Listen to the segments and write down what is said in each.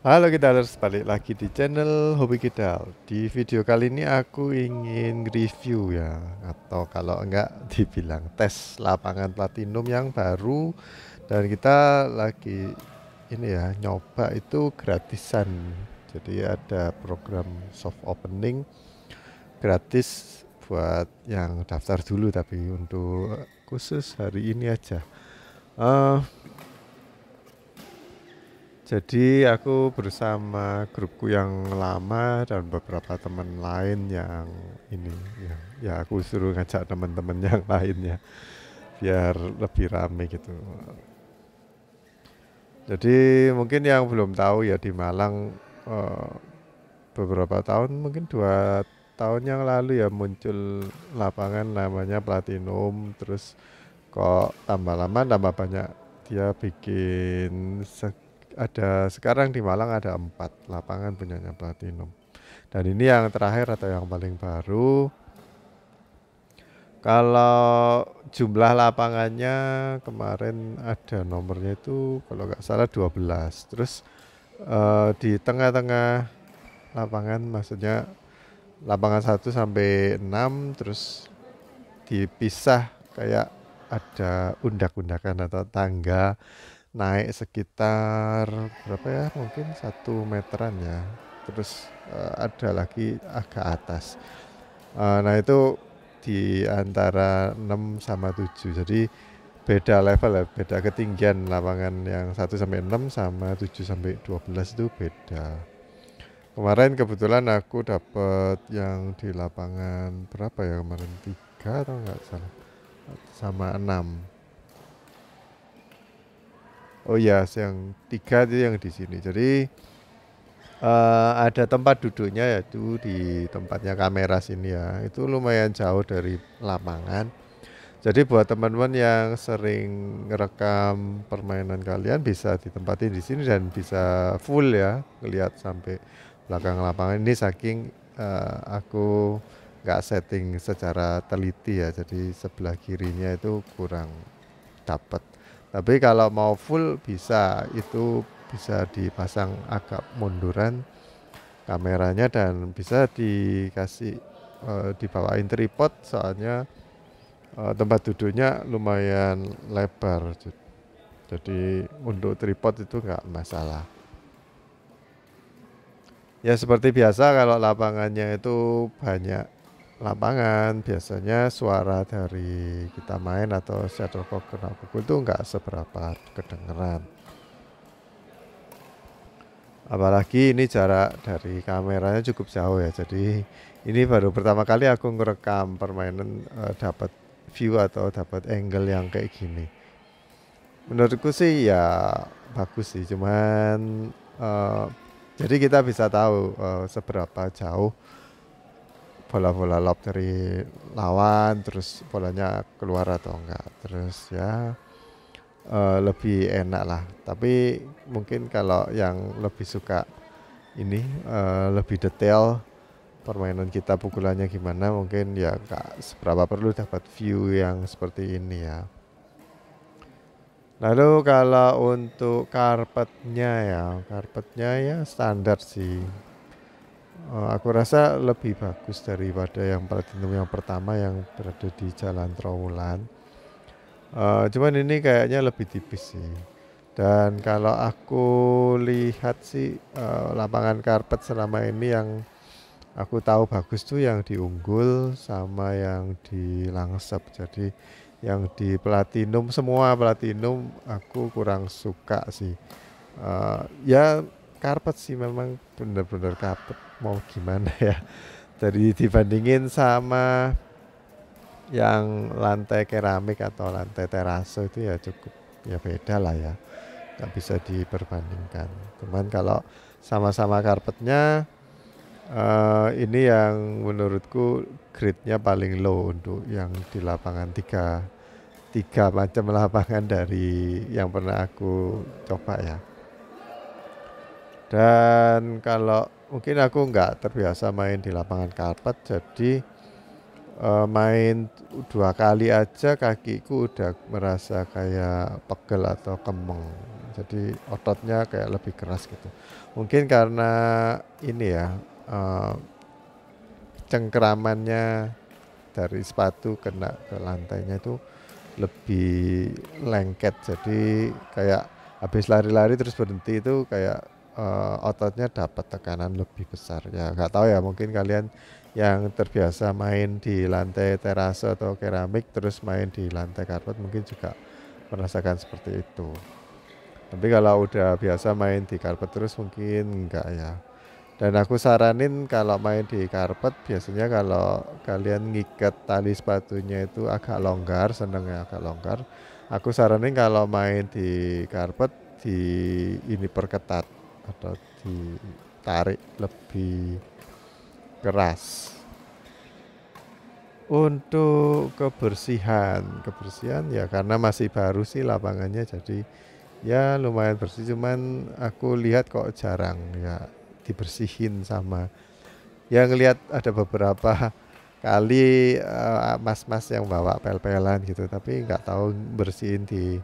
Halo Kidalers, balik lagi di channel Hobi Kidal. Di video kali ini aku ingin review ya, atau kalau enggak dibilang tes lapangan Platinum yang baru. Dan kita lagi ini ya, nyoba itu gratisan. Jadi ada program soft opening gratis buat yang daftar dulu, tapi untuk khusus hari ini aja. Eh, Jadi aku bersama grupku yang lama dan beberapa teman lain yang ini ya aku suruh ngajak teman-teman yang lainnya biar lebih rame gitu. Jadi mungkin yang belum tahu ya di Malang eh, beberapa tahun mungkin 2 tahun yang lalu ya muncul lapangan namanya Platinum, terus kok tambah lama tambah banyak dia bikin ada sekarang di Malang ada 4 lapangan punyanya Platinum. Dan ini yang terakhir atau yang paling baru. Kalau jumlah lapangannya kemarin ada nomornya itu kalau nggak salah 12. Terus di tengah-tengah lapangan maksudnya lapangan 1 sampai 6 terus dipisah kayak ada undak-undakan atau tangga naik sekitar berapa ya, mungkin 1 meteran ya, terus ada lagi agak atas. Nah itu di antara 6 sama 7, jadi beda level ya, beda ketinggian lapangan yang 1 sampai 6 sama 7 sampai 12 itu beda. Kemarin kebetulan aku dapet yang di lapangan berapa ya kemarin, 3 atau enggak salah, sama 6. Oh iya, yang 3 itu yang di sini. Jadi ada tempat duduknya yaitu di tempatnya kamera sini ya. Itu lumayan jauh dari lapangan. Jadi buat teman-teman yang sering ngerekam permainan kalian bisa ditempatin di sini dan bisa full ya, ngelihat sampai belakang lapangan. Ini saking aku nggak setting secara teliti ya. Jadi sebelah kirinya itu kurang dapat. Tapi kalau mau full bisa, itu bisa dipasang agak munduran kameranya dan bisa dikasih dibawain tripod soalnya tempat duduknya lumayan lebar. Jadi untuk tripod itu nggak masalah. Ya seperti biasa kalau lapangannya itu banyak lapangan, biasanya suara dari kita main atau shuttlecock kena pukul itu nggak seberapa kedengeran. Apalagi ini jarak dari kameranya cukup jauh ya. Jadi ini baru pertama kali aku ngerekam permainan dapat view atau dapat angle yang kayak gini. Menurutku sih ya bagus sih, cuman eh, jadi kita bisa tahu seberapa jauh bola-bola lob dari lawan, terus bolanya keluar atau enggak. Terus ya lebih enak lah. Tapi mungkin kalau yang lebih suka ini lebih detail permainan kita pukulannya gimana, mungkin ya nggak seberapa perlu dapat view yang seperti ini ya. Lalu kalau untuk karpetnya ya standar sih. Aku rasa lebih bagus daripada yang Platinum yang pertama yang berada di Jalan Trowulan. Cuman ini kayaknya lebih tipis sih. Dan kalau aku lihat sih lapangan karpet selama ini yang aku tahu bagus tuh yang di Unggul sama yang di Langsep. Jadi yang di Platinum, semua Platinum aku kurang suka sih. Ya karpet sih memang bener-bener karpet, mau gimana ya. Jadi dibandingin sama yang lantai keramik atau lantai terase itu ya cukup, ya beda lah ya, nggak bisa diperbandingkan. Cuman kalau sama-sama karpetnya ini yang menurutku grade-nya paling low untuk yang di lapangan, tiga macam lapangan dari yang pernah aku coba ya. Dan kalau mungkin aku nggak terbiasa main di lapangan karpet, jadi main 2 kali aja kakiku udah merasa kayak pegel atau kemeng. jadi ototnya kayak lebih keras gitu. Mungkin karena ini ya, eee, cengkeramannya dari sepatu kena ke lantainya itu lebih lengket, jadi kayak habis lari-lari terus berhenti itu kayak, ototnya dapat tekanan lebih besar. Ya nggak tahu ya, mungkin kalian yang terbiasa main di lantai terase atau keramik terus main di lantai karpet mungkin juga merasakan seperti itu. Tapi kalau udah biasa main di karpet terus mungkin enggak ya. Dan aku saranin kalau main di karpet biasanya kalau kalian ngikat tali sepatunya itu agak longgar, senengnya agak longgar. Aku saranin kalau main di karpet di ini perketat atau ditarik lebih keras. Untuk kebersihan ya karena masih baru sih lapangannya jadi ya lumayan bersih, cuman aku lihat kok jarang ya dibersihin sama ya ngelihat ada beberapa kali, mas-mas yang bawa pel-pelan gitu, tapi nggak tahu bersihin di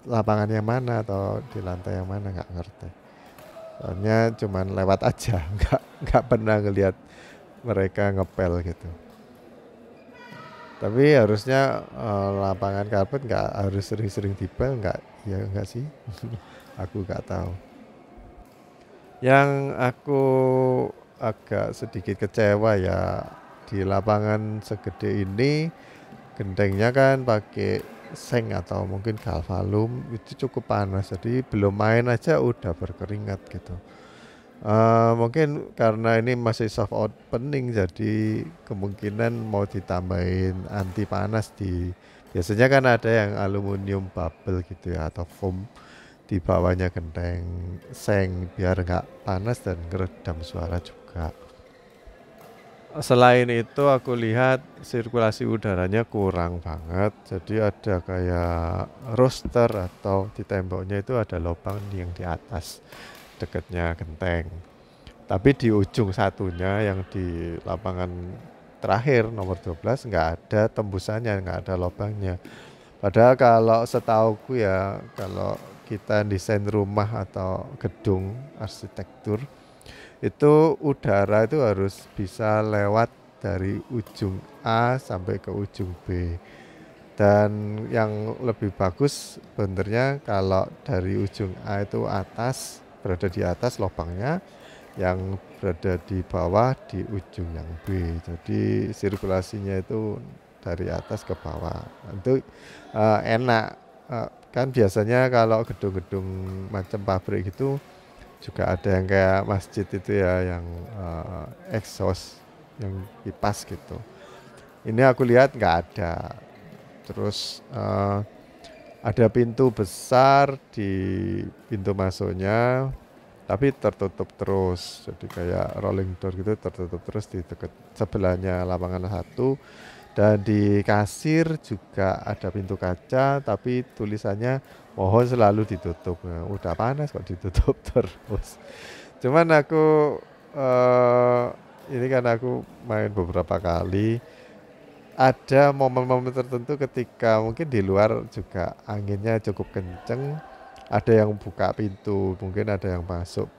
lapangan yang mana atau di lantai yang mana, nggak ngerti. Soalnya cuman lewat aja, nggak pernah ngelihat mereka ngepel gitu. Tapi harusnya, lapangan karpet nggak harus sering-sering dipel, nggak ya nggak sih? Aku nggak tahu. Yang aku agak sedikit kecewa ya di lapangan segede ini gentengnya kan pakai seng atau mungkin galvalum itu cukup panas, jadi belum main aja udah berkeringat gitu. Mungkin karena ini masih soft opening jadi kemungkinan mau ditambahin anti panas biasanya kan ada yang aluminium bubble gitu ya atau foam di bawahnya genteng seng biar nggak panas dan ngeredam suara juga. Selain itu aku lihat sirkulasi udaranya kurang banget, jadi ada kayak roster atau di temboknya itu ada lubang yang di atas dekatnya genteng. Tapi di ujung satunya yang di lapangan terakhir nomor 12 nggak ada tembusannya, nggak ada lubangnya. Padahal kalau setauku ya, kalau kita desain rumah atau gedung arsitektur, itu udara itu harus bisa lewat dari ujung A sampai ke ujung B. Dan yang lebih bagus sebenarnya kalau dari ujung A itu berada di atas lubangnya, yang berada di bawah di ujung yang B. Jadi sirkulasinya itu dari atas ke bawah. Itu enak. Kan biasanya kalau gedung-gedung macam pabrik gitu juga ada yang kayak masjid itu ya yang exhaust yang kipas gitu. Ini aku lihat nggak ada. Terus ada pintu besar di pintu masuknya tapi tertutup terus, jadi kayak rolling door gitu tertutup terus di dekat sebelahnya lapangan satu. Dan di kasir juga ada pintu kaca tapi tulisannya mohon selalu ditutup. Nah, udah panas kok ditutup terus. Cuman aku ini kan aku main beberapa kali, ada momen-momen tertentu ketika mungkin di luar juga anginnya cukup kenceng, ada yang buka pintu, mungkin ada yang masuk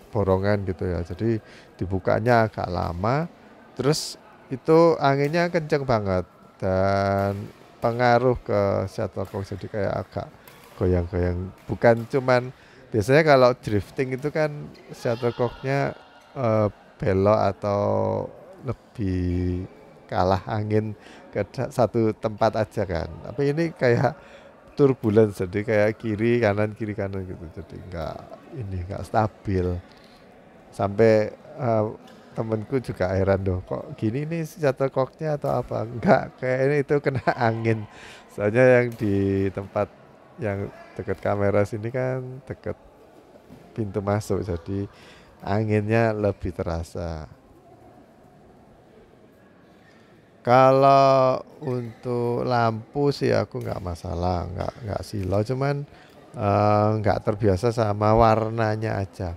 borongan gitu ya. Jadi dibukanya agak lama, terus itu anginnya kenceng banget dan pengaruh ke shuttlecock jadi kayak agak goyang-goyang. Bukan cuman biasanya kalau drifting itu kan shuttlecocknya belok atau lebih kalah angin ke satu tempat aja kan. Tapi ini kayak turbulence jadi kayak kiri kanan gitu. Jadi nggak stabil. Sampai temenku juga heran loh, kok gini nih shuttlecocknya atau apa? Enggak, kayaknya itu kena angin. Soalnya yang di tempat yang dekat kamera sini kan dekat pintu masuk, jadi anginnya lebih terasa. Kalau untuk lampu sih aku nggak masalah, nggak silau, cuman nggak terbiasa sama warnanya aja.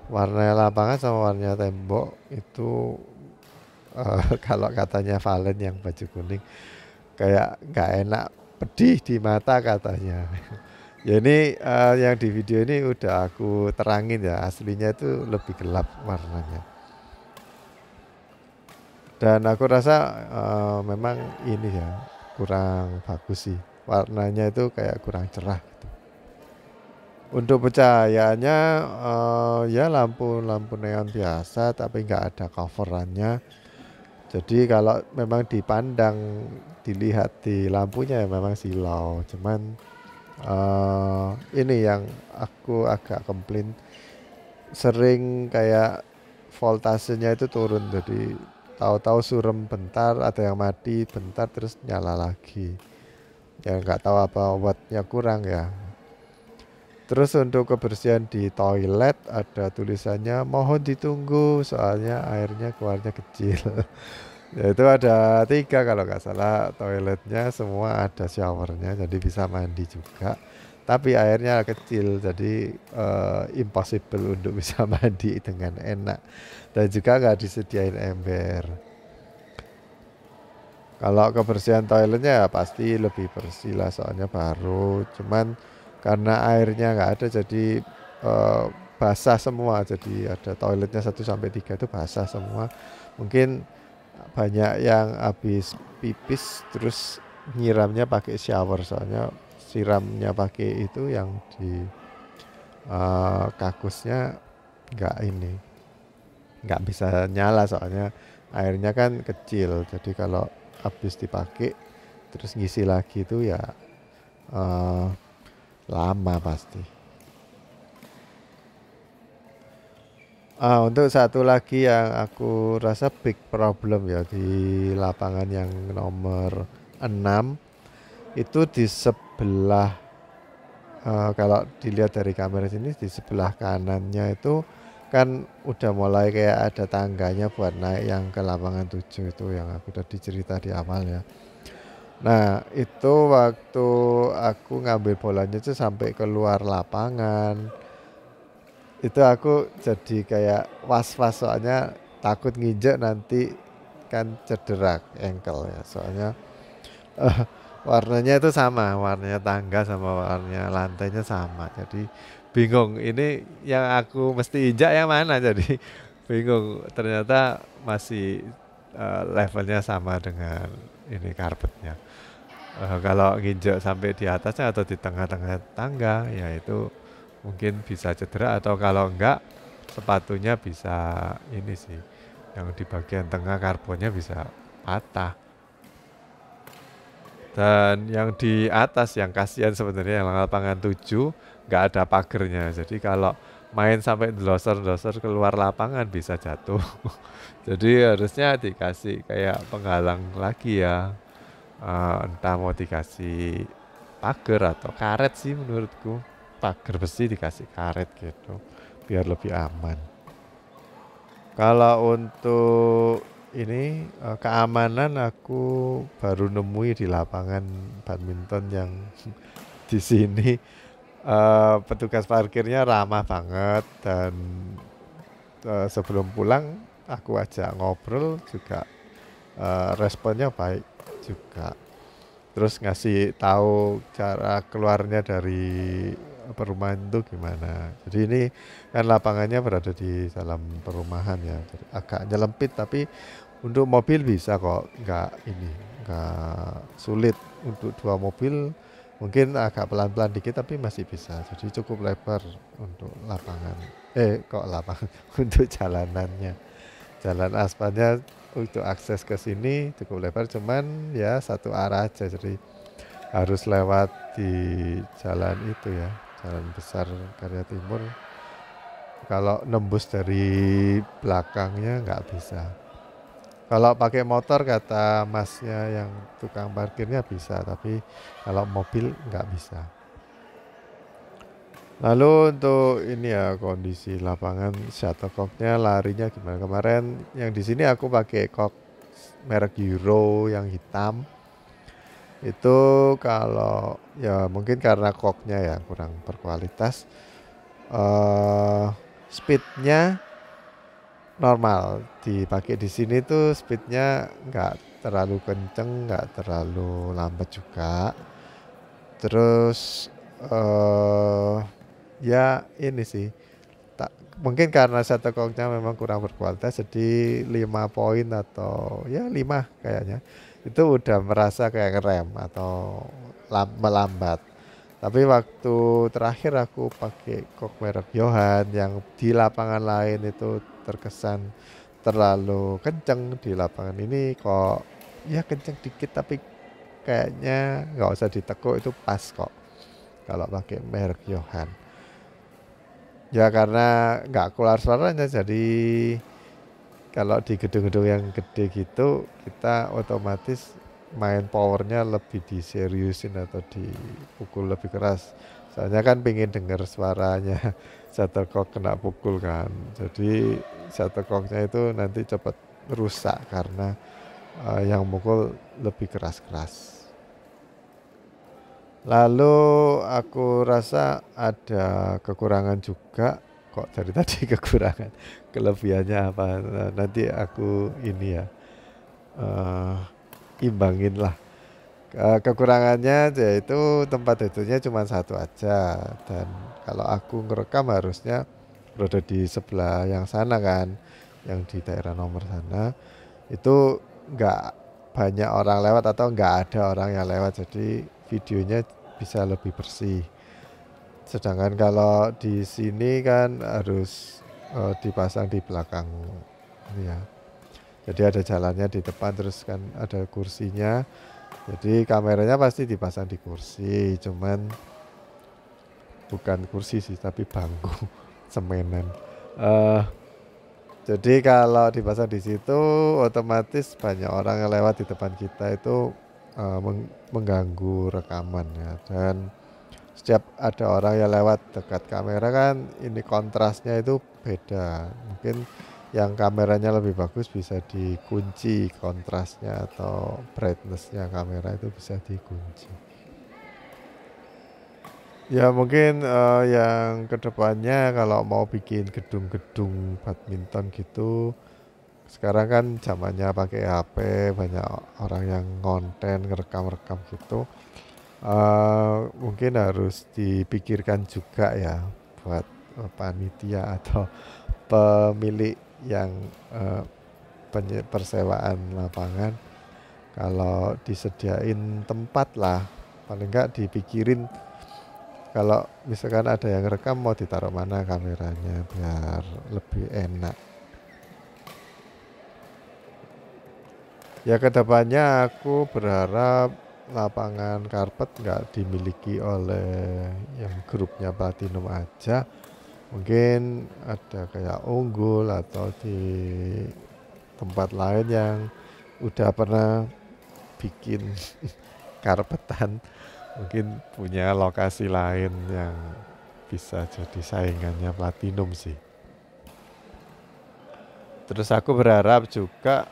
Warna lapangan sama warna tembok itu kalau katanya Valen yang baju kuning kayak nggak enak, pedih di mata katanya. Ya ini yang di video ini udah aku terangin ya, aslinya itu lebih gelap warnanya. Dan aku rasa memang ini ya kurang bagus sih. Warnanya itu kayak kurang cerah gitu. Untuk pencahayaannya ya lampu-lampu neon biasa tapi nggak ada coverannya. Jadi kalau memang dipandang dilihat di lampunya ya memang silau. Cuman ini yang aku agak komplain, sering kayak voltasenya itu turun, jadi tahu-tahu surem bentar, ada yang mati bentar terus nyala lagi. Ya nggak tahu apa wattnya kurang ya. Terus untuk kebersihan di toilet ada tulisannya mohon ditunggu soalnya airnya keluarnya kecil. Ya itu ada 3 kalau nggak salah toiletnya, semua ada showernya jadi bisa mandi juga. Tapi airnya kecil jadi impossible untuk bisa mandi dengan enak. Dan juga nggak disediain ember. Kalau kebersihan toiletnya ya pasti lebih bersih lah soalnya baru. Cuman karena airnya nggak ada jadi eh, basah semua. Jadi ada toiletnya 1 sampai 3 itu basah semua. Mungkin banyak yang habis pipis terus nyiramnya pakai shower, soalnya siramnya pakai itu yang di kakusnya nggak bisa nyala soalnya airnya kan kecil, jadi kalau habis dipakai terus ngisi lagi itu ya eh, lama pasti. Untuk satu lagi yang aku rasa big problem ya di lapangan yang nomor 6 itu di sebelah kalau dilihat dari kamera sini di sebelah kanannya itu kan udah mulai kayak ada tangganya buat naik yang ke lapangan 7 itu yang aku tadi cerita di awal ya. Nah, itu waktu aku ngambil bolanya itu sampai keluar lapangan. Itu aku jadi kayak was-was soalnya takut nginjek nanti kan cedera ankle ya. Soalnya eh, warnanya itu sama, warnanya tangga sama warnanya lantainya sama. Jadi bingung ini yang aku mesti injak yang mana. Jadi bingung. Ternyata masih levelnya sama dengan ini karpetnya. Kalau nginjek sampai di atasnya atau di tengah-tengah tangga, ya itu mungkin bisa cedera atau kalau enggak sepatunya bisa ini sih, yang di bagian tengah karbonnya bisa patah. Dan yang di atas yang kasihan sebenarnya yang lapangan 7 nggak ada pagernya. Jadi kalau main sampai doser-doser keluar lapangan bisa jatuh. Jadi harusnya dikasih kayak penghalang lagi ya. Entah mau dikasih pagar atau karet sih menurutku. Pagar besi dikasih karet gitu biar lebih aman. Kalau untuk ini keamanan aku baru nemui di lapangan badminton yang di sini petugas parkirnya ramah banget dan sebelum pulang aku ajak ngobrol juga responnya baik juga. Terus ngasih tahu cara keluarnya dari perumahan itu gimana. Jadi ini kan lapangannya berada di dalam perumahan ya, jadi agak nyelempit tapi untuk mobil bisa kok, nggak sulit untuk 2 mobil. Mungkin agak pelan-pelan dikit tapi masih bisa. Jadi cukup lebar untuk lapangan. Kok lapangan untuk jalanannya. Jalan aspalnya untuk akses ke sini cukup lebar, cuman ya satu arah aja. Jadi harus lewat di jalan itu ya, jalan besar Karya Timur. Kalau nembus dari belakangnya nggak bisa. Kalau pakai motor kata masnya yang tukang parkirnya bisa, tapi kalau mobil nggak bisa. Lalu untuk ini ya kondisi lapangan shuttlecocknya larinya gimana kemarin? Yang di sini aku pakai kok merek Euro yang hitam. Itu kalau ya mungkin karena koknya ya kurang berkualitas. eh Speednya normal dipakai di sini tuh speednya nggak terlalu kenceng, nggak terlalu lambat juga. Terus eh ya ini sih, tak mungkin karena shuttlecocknya memang kurang berkualitas, jadi 5 poin atau ya 5 kayaknya, itu udah merasa kayak ngerem atau melambat. Tapi waktu terakhir aku pakai kok merek Johan yang di lapangan lain itu terkesan terlalu kenceng, di lapangan ini kok ya kenceng dikit tapi kayaknya nggak usah ditekuk, itu pas kok kalau pakai merek Johan. Ya karena nggak keluar suaranya, jadi kalau di gedung-gedung yang gede gitu kita otomatis main powernya lebih diseriusin atau dipukul lebih keras. Soalnya kan pengen denger suaranya shuttlecock kena pukul kan. Jadi shuttlecocknya itu nanti cepat rusak karena yang mukul lebih keras-keras. Lalu aku rasa ada kekurangan juga. Kok dari tadi kekurangan, kelebihannya apa? Nah, nanti aku ini ya eh, imbangin lah. Kekurangannya yaitu tempat duduknya cuma satu aja, dan kalau aku ngerekam harusnya berada di sebelah yang sana kan, yang di daerah nomor sana itu nggak banyak orang lewat atau nggak ada orang yang lewat, jadi videonya bisa lebih bersih. Sedangkan kalau di sini kan harus dipasang di belakang ini ya. Jadi ada jalannya di depan, terus kan ada kursinya. Jadi kameranya pasti dipasang di kursi, cuman bukan kursi sih, tapi bangku semenan. Eh jadi kalau dipasang di situ, otomatis banyak orang yang lewat di depan kita itu mengganggu rekaman ya. Dan setiap ada orang yang lewat dekat kamera kan ini kontrasnya itu beda. Mungkin yang kameranya lebih bagus bisa dikunci kontrasnya atau brightnessnya kamera itu bisa dikunci. Ya mungkin yang kedepannya kalau mau bikin gedung-gedung badminton gitu, sekarang kan zamannya pakai HP, banyak orang yang ngonten ngerekam-rekam gitu. Mungkin harus dipikirkan juga ya buat panitia atau pemilik yang eh, persewaan lapangan, kalau disediain tempat lah, paling enggak dipikirin kalau misalkan ada yang rekam mau ditaruh mana kameranya biar lebih enak. Ya kedepannya aku berharap lapangan karpet nggak dimiliki oleh yang grupnya Platinum aja. Mungkin ada kayak Unggul atau di tempat lain yang udah pernah bikin karpetan, mungkin punya lokasi lain yang bisa jadi saingannya Platinum sih. Terus aku berharap juga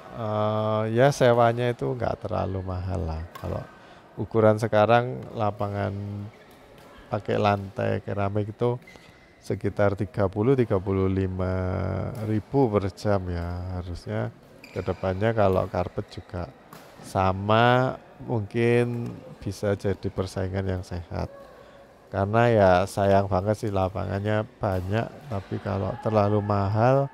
ya sewanya itu nggak terlalu mahal lah. Kalau ukuran sekarang lapangan pakai lantai keramik itu sekitar 30-35 ribu per jam ya. Harusnya kedepannya kalau karpet juga sama, mungkin bisa jadi persaingan yang sehat. Karena ya sayang banget sih lapangannya banyak, tapi kalau terlalu mahal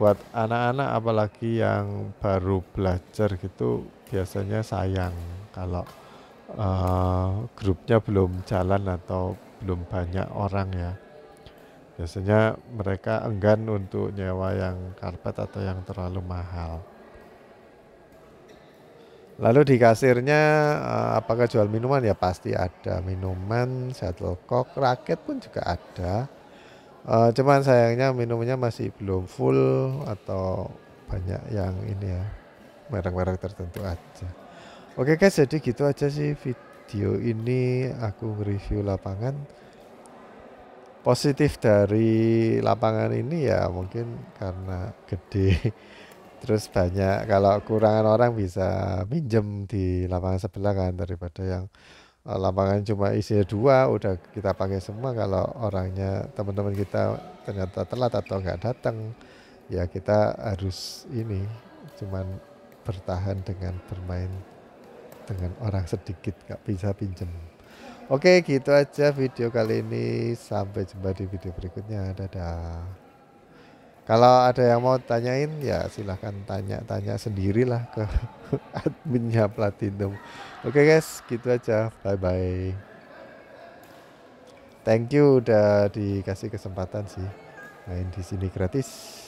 buat anak-anak apalagi yang baru belajar gitu biasanya sayang kalau grupnya belum jalan atau belum banyak orang ya. Biasanya mereka enggan untuk nyewa yang karpet atau yang terlalu mahal. Lalu di kasirnya apakah jual minuman? Ya pasti ada minuman, shuttlecock, raket pun juga ada. Cuman sayangnya minumnya masih belum full atau banyak yang ini ya, merek-merek tertentu aja. Oke guys, jadi gitu aja sih video ini aku review lapangan. Positif dari lapangan ini ya mungkin karena gede, terus banyak, kalau kurangan orang bisa minjem di lapangan sebelah kan, daripada yang lapangan cuma isinya 2 udah kita pakai semua, kalau orangnya teman-teman kita ternyata telat atau nggak datang ya kita harus ini cuman bertahan dengan bermain dengan orang sedikit, nggak bisa pinjem. Oke, gitu aja video kali ini. Sampai jumpa di video berikutnya. Dadah. Kalau ada yang mau tanyain ya silahkan tanya-tanya sendirilah ke adminnya Platinum. Oke guys, gitu aja. Bye bye. Thank you udah dikasih kesempatan sih main di sini gratis.